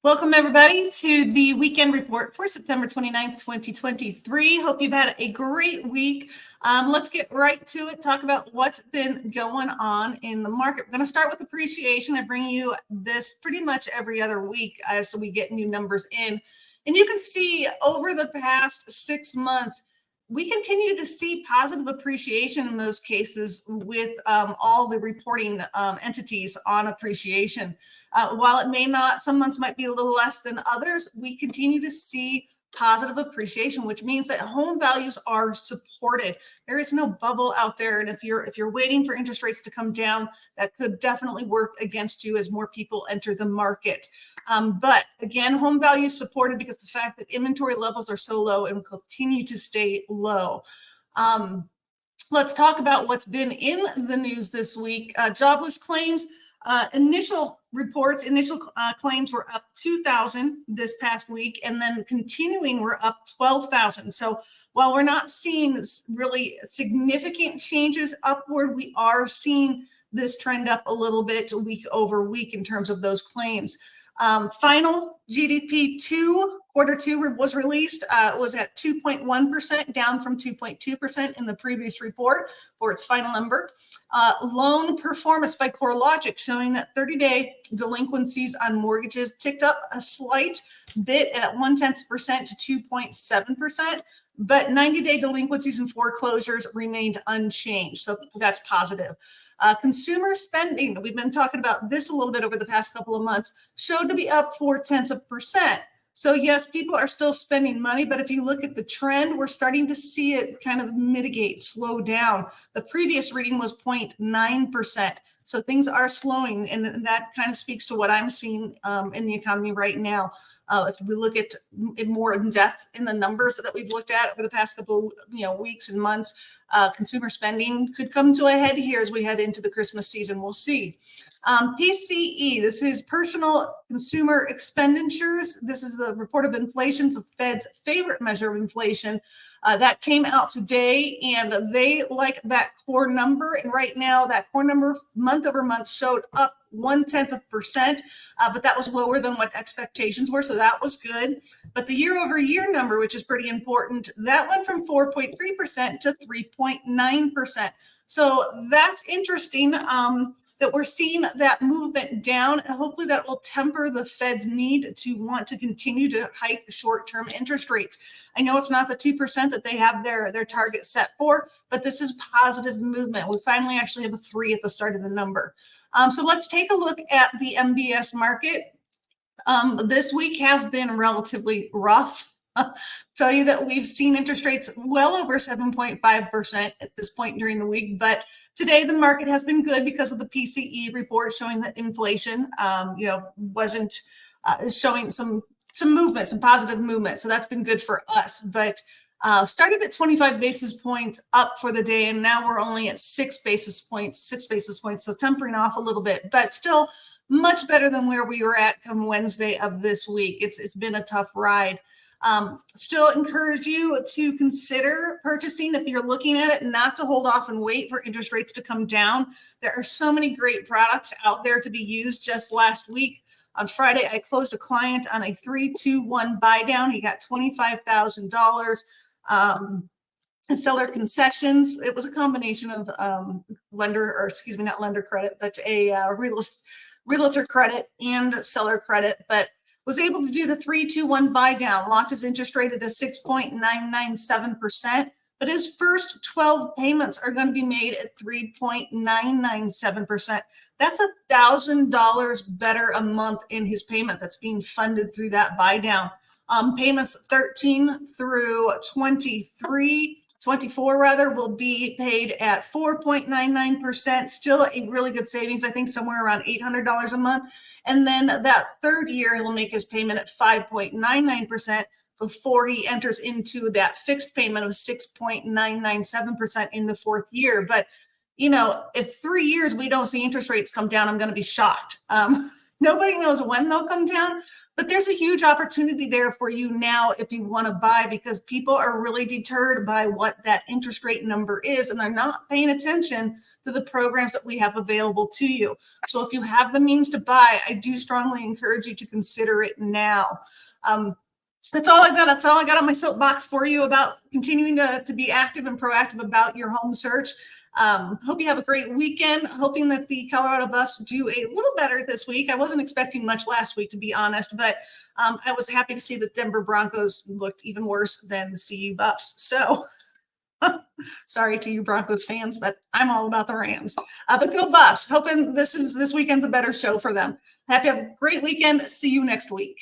Welcome, everybody, to the weekend report for September 29th, 2023. Hope you've had a great week. Let's get right to it, talk about what's been going on in the market. We're going to start with appreciation. I bring you this pretty much every other week as we get new numbers in. And you can see over the past 6 months, we continue to see positive appreciation in most cases with all the reporting entities on appreciation. While it may not, some months might be a little less than others, we continue to see positive appreciation, which means that home values are supported. There is no bubble out there, and if you're waiting for interest rates to come down, that could definitely work against you as more people enter the market. But again, home values supported because the fact that inventory levels are so low and will continue to stay low. Let's talk about what's been in the news this week. Jobless claims. Initial reports, claims were up 2,000 this past week, and then continuing we're up 12,000. So while we're not seeing really significant changes upward, we are seeing this trend up a little bit week over week in terms of those claims. Final GDP quarter two was released. It was at 2.1%, down from 2.2% in the previous report for its final number. Loan performance by CoreLogic showing that 30-day delinquencies on mortgages ticked up a slight bit at 0.1% to 2.7%, but 90-day delinquencies and foreclosures remained unchanged. So that's positive. Consumer spending, we've been talking about this a little bit over the past couple of months, showed to be up 0.4%. So yes, people are still spending money, but if you look at the trend, we're starting to see it kind of mitigate, slow down. The previous reading was 0.9%. So things are slowing, and that kind of speaks to what I'm seeing in the economy right now. If we look at it more in depth in the numbers that we've looked at over the past couple weeks and months, consumer spending could come to a head here as we head into the Christmas season. We'll see. PCE, this is personal consumer expenditures. This is the report of inflation, the Fed's favorite measure of inflation. That came out today, and they like that core number. And right now, that core number month over month showed up 0.1%, but that was lower than what expectations were, so that was good. But the year over year number, which is pretty important, that went from 4.3% to 3.9%. So that's interesting. That we're seeing that movement down, and hopefully that will temper the Fed's need to want to continue to hike short-term interest rates. I know it's not the 2% that they have their target set for, but this is positive movement. We finally actually have a 3 at the start of the number. So let's take a look at the MBS market. This week has been relatively rough. Tell you that we've seen interest rates well over 7.5% at this point during the week, but today the market has been good because of the PCE report showing that inflation, wasn't showing some movement, some positive movement. So that's been good for us. But started at 25 basis points up for the day, and now we're only at 6 basis points. So tempering off a little bit, but still much better than where we were at come Wednesday of this week. It's been a tough ride. Still encourage you to consider purchasing if you're looking at it, not to hold off and wait for interest rates to come down. There are so many great products out there to be used. Just last week on Friday, I closed a client on a 3-2-1 buy down. He got $25,000. Seller concessions. It was a combination of not lender credit, but a realtor credit and seller credit, but was able to do the 3-2-1 buy down, locked his interest rate at a 6.997%, but his first 12 payments are going to be made at 3.997%. That's $1,000 better a month in his payment that's being funded through that buy down. Payments 13 through 24 will be paid at 4.99%, still a really good savings, I think somewhere around $800 a month. And then that third year, he'll make his payment at 5.99% before he enters into that fixed payment of 6.997% in the fourth year. But, if 3 years we don't see interest rates come down, I'm going to be shocked. Nobody knows when they'll come down, but there's a huge opportunity there for you now if you want to buy, because people are really deterred by what that interest rate number is, and they're not paying attention to the programs that we have available to you. So if you have the means to buy, I do strongly encourage you to consider it now. That's all I've got. That's all I got on my soapbox for you about continuing to be active and proactive about your home search. Hope you have a great weekend. Hoping that the Colorado Buffs do a little better this week. I wasn't expecting much last week, to be honest, but I was happy to see that Denver Broncos looked even worse than the CU Buffs. So sorry to you Broncos fans, but I'm all about the Rams. But go Buffs. Hoping this weekend's a better show for them. Have a great weekend. See you next week.